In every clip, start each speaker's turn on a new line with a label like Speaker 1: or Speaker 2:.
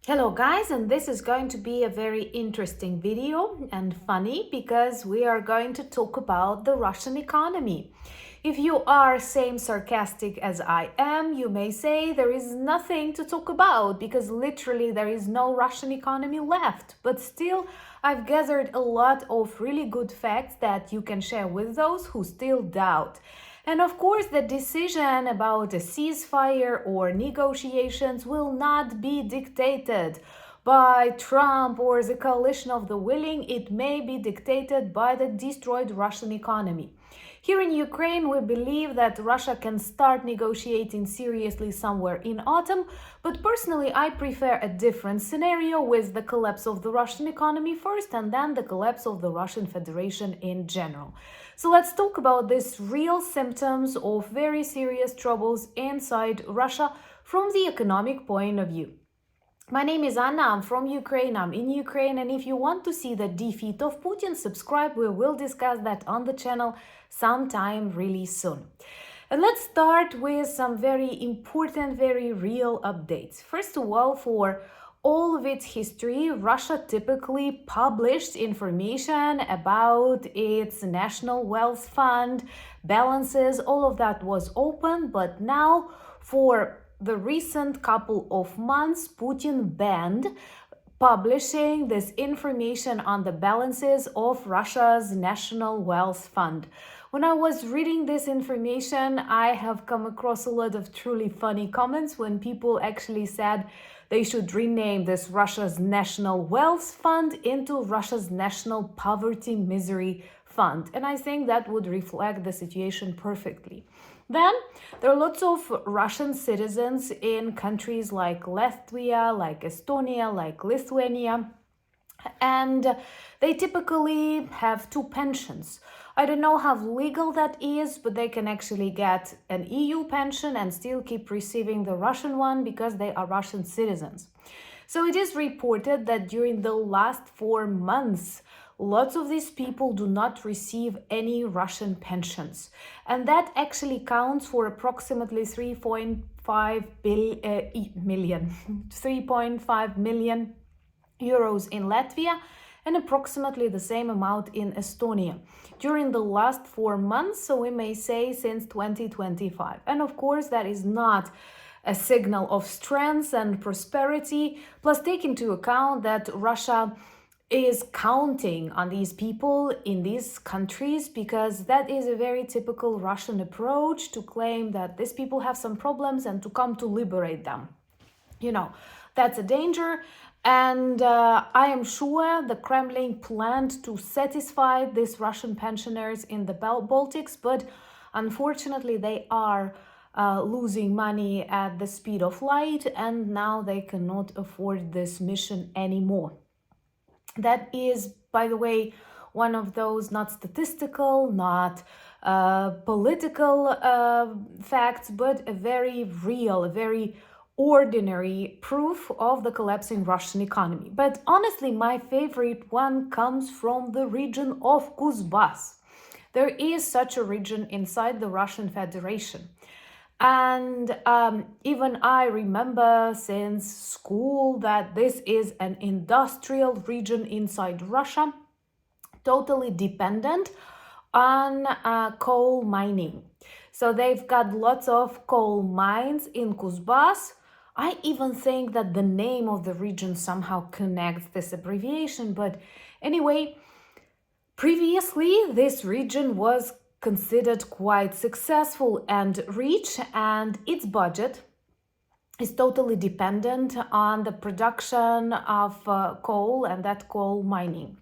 Speaker 1: Hello guys, and this is going to be a very interesting video and funny because we are going to talk about the Russian economy. If you are same sarcastic as I am, you may say there is nothing to talk about because literally there is no Russian economy left. But still, I've gathered a lot of really good facts that you can share with those who still doubt. And of course, the decision about a ceasefire or negotiations will not be dictated by Trump or the coalition of the willing. It may be dictated by the destroyed Russian economy. Here in Ukraine, we believe that Russia can start negotiating seriously somewhere in autumn, but personally, I prefer a different scenario with the collapse of the Russian economy first and then the collapse of the Russian Federation in general. So let's talk about these real symptoms of very serious troubles inside Russia from the economic point of view. My name is Anna, I'm from Ukraine, I'm in Ukraine, and if you want to see the defeat of Putin, subscribe, we will discuss that on the channel sometime really soon. And let's start with some very important, very real updates. First of all, for all of its history, Russia typically published information about its national wealth fund, balances, all of that was open, but now for the recent couple of months, Putin banned publishing this information on the balances of Russia's national wealth fund. When I was reading this information, I have come across a lot of truly funny comments when people actually said they should rename this Russia's National Wealth Fund into Russia's National Poverty Misery Fund. And I think that would reflect the situation perfectly. Then there are lots of Russian citizens in countries like Latvia, like Estonia, like Lithuania, and they typically have two pensions. I don't know how legal that is, but they can actually get an EU pension and still keep receiving the Russian one because they are Russian citizens. So it is reported that during the last 4 months, lots of these people do not receive any Russian pensions. And that actually counts for approximately 3.5 million euros in Latvia and approximately the same amount in Estonia during the last 4 months, so we may say since 2025. And of course, that is not a signal of strength and prosperity. Plus, take into account that Russia is counting on these people in these countries because that is a very typical Russian approach to claim that these people have some problems and to come to liberate them. That's a danger. And I am sure the Kremlin planned to satisfy these Russian pensioners in the Baltics, but unfortunately they are losing money at the speed of light, and now they cannot afford this mission anymore. That is, by the way, one of those not statistical, not political facts, but a very real, a very ordinary proof of the collapsing Russian economy. But honestly, my favorite one comes from the region of Kuzbas. There is such a region inside the Russian Federation. And even I remember since school that this is an industrial region inside Russia, totally dependent on coal mining. So they've got lots of coal mines in Kuzbas. I even think that the name of the region somehow connects this abbreviation. But anyway, previously this region was considered quite successful and rich, and its budget is totally dependent on the production of coal and that coal mining.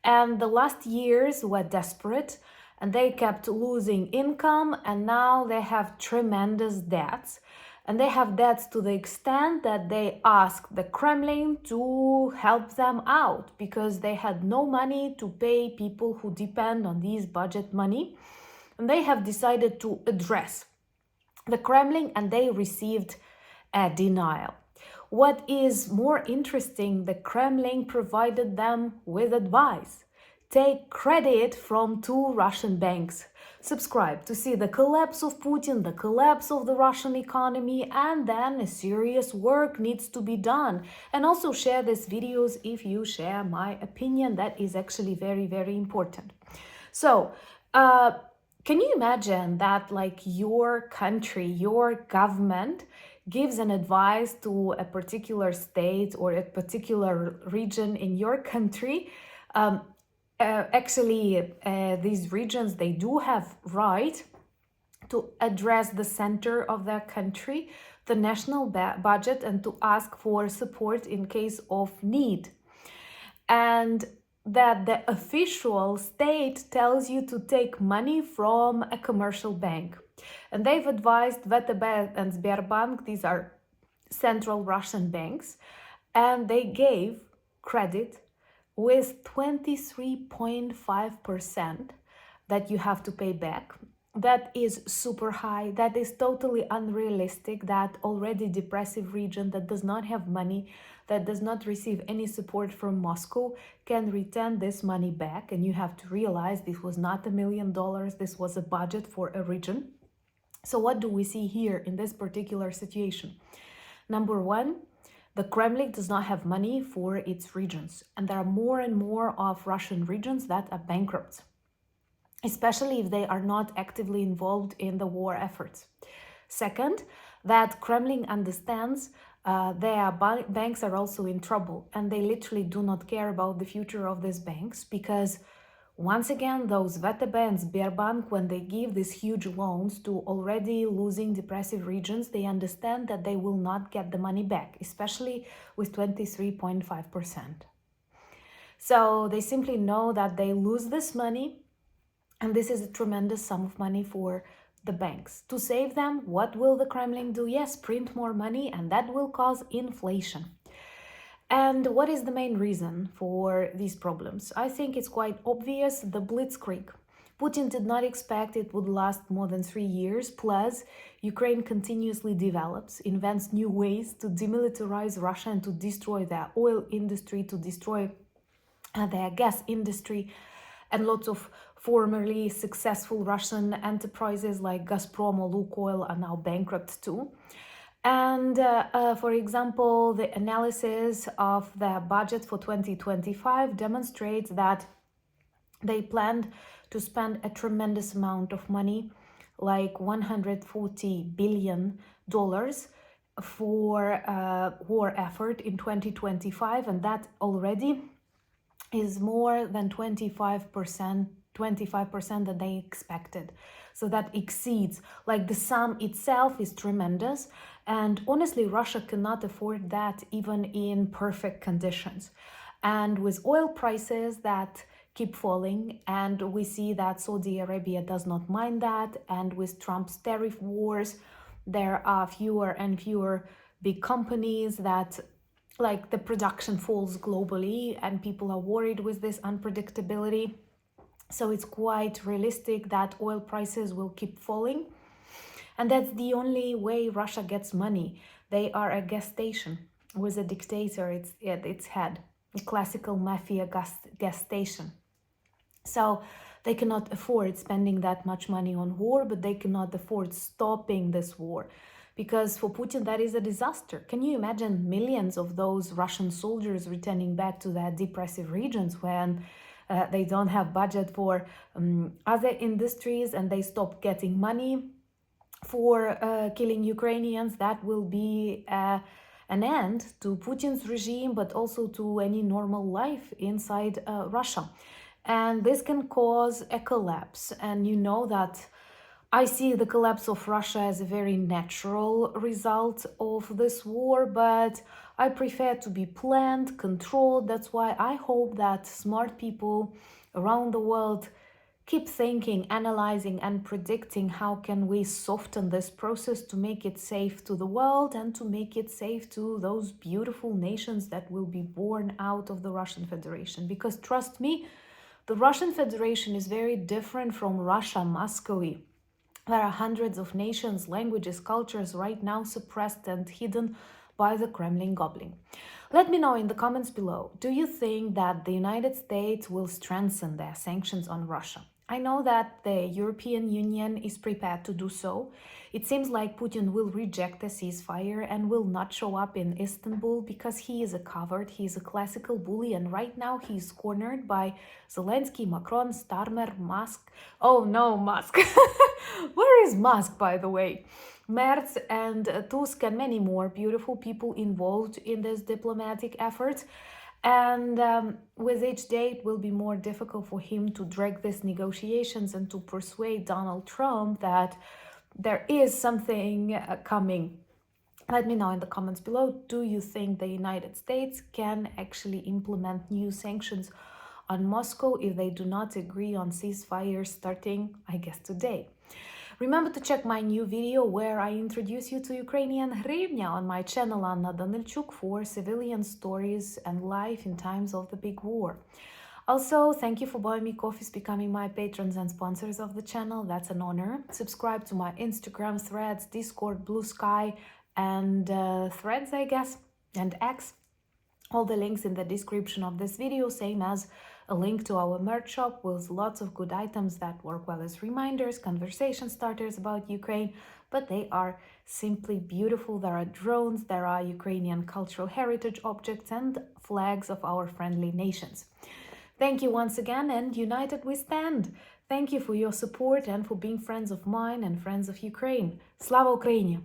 Speaker 1: And the last years were desperate and they kept losing income, and now they have tremendous debts. And they have debts to the extent that they asked the Kremlin to help them out because they had no money to pay people who depend on these budget money. And they have decided to address the Kremlin, and they received a denial. What is more interesting, the Kremlin provided them with advice. take credit from two Russian banks. Subscribe to see the collapse of Putin, the collapse of the Russian economy, and then serious work needs to be done. And also share these videos if you share my opinion. That is actually very, very important. So, can you imagine that, like, your country, your government gives an advice to a particular state or a particular region in your country? These regions, they do have right to address the center of their country, the national budget, and to ask for support in case of need. And that the official state tells you to take money from a commercial bank. And they've advised VTB and Sberbank, these are central Russian banks, and they gave credit with 23.5% that you have to pay back. That is super high. That is totally unrealistic. That already depressive region that does not have money, that does not receive any support from Moscow, can return this money back. And you have to realize this was not $1 million. This was a budget for a region. So what do we see here in this particular situation? Number one, the Kremlin does not have money for its regions. And there are more and more of Russian regions that are bankrupt, especially if they are not actively involved in the war efforts. Second, that Kremlin understands their banks are also in trouble, and they literally do not care about the future of these banks, because once again, those VTB and Sberbank, when they give these huge loans to already losing depressive regions, they understand that they will not get the money back, especially with 23.5%. So they simply know that they lose this money, and this is a tremendous sum of money for the banks. To save them, what will the Kremlin do? Yes, print more money, and that will cause inflation. And what is the main reason for these problems? I think it's quite obvious: the blitzkrieg. Putin did not expect it would last more than 3 years. Plus, Ukraine continuously develops, invents new ways to demilitarize Russia and to destroy their oil industry, to destroy their gas industry. And lots of formerly successful Russian enterprises like Gazprom or Lukoil are now bankrupt too. And for example, the analysis of the budget for 2025 demonstrates that they planned to spend a tremendous amount of money, like $140 billion for war effort in 2025, and that already is more than 25% that they expected. So that exceeds, like, the sum itself is tremendous. And honestly, Russia cannot afford that even in perfect conditions. And with oil prices that keep falling, and we see that Saudi Arabia does not mind that, and with Trump's tariff wars, there are fewer and fewer big companies that, like, the production falls globally, and people are worried with this unpredictability. So it's quite realistic that oil prices will keep falling. And that's the only way Russia gets money. They are a gas station with a dictator at its head, a classical mafia gas station. So they cannot afford spending that much money on war, but they cannot afford stopping this war, because for Putin that is a disaster. Can you imagine millions of those Russian soldiers returning back to their depressive regions when they don't have budget for other industries, and they stop getting money for killing Ukrainians? That will be an end to Putin's regime, but also to any normal life inside Russia. And this can cause a collapse. And you know that I see the collapse of Russia as a very natural result of this war, but I prefer to be planned, controlled. That's why I hope that smart people around the world keep thinking, analyzing, and predicting how can we soften this process to make it safe to the world and to make it safe to those beautiful nations that will be born out of the Russian Federation. Because trust me, the Russian Federation is very different from Russia, Moscow. There are hundreds of nations, languages, cultures right now suppressed and hidden by the Kremlin goblin. Let me know in the comments below. Do you think that the United States will strengthen their sanctions on Russia? I know that the European Union is prepared to do so. It seems like Putin will reject a ceasefire and will not show up in Istanbul because he is a coward, he is a classical bully, and right now he is cornered by Zelensky, Macron, Starmer, Musk. Oh no, Musk. Where is Musk, by the way? Merz and Tusk and many more beautiful people involved in this diplomatic effort. And with each day, it will be more difficult for him to drag these negotiations and to persuade Donald Trump that there is something coming. Let me know in the comments below, do you think the United States can actually implement new sanctions on Moscow if they do not agree on ceasefire starting, I guess, today? Remember to check my new video where I introduce you to Ukrainian hryvnia on my channel Anna Danilchuk for civilian stories and life in times of the big war. Also, thank you for buying me coffees, becoming my patrons and sponsors of the channel. That's an honor. Subscribe to my Instagram, Threads, Discord, Blue Sky, and Threads, I guess, and X. All the links in the description of this video, same as a link to our merch shop with lots of good items that work well as reminders, conversation starters about Ukraine, but they are simply beautiful. There are drones, there are Ukrainian cultural heritage objects and flags of our friendly nations. Thank you once again, and united we stand. Thank you for your support and for being friends of mine and friends of Ukraine. Slava Ukraini!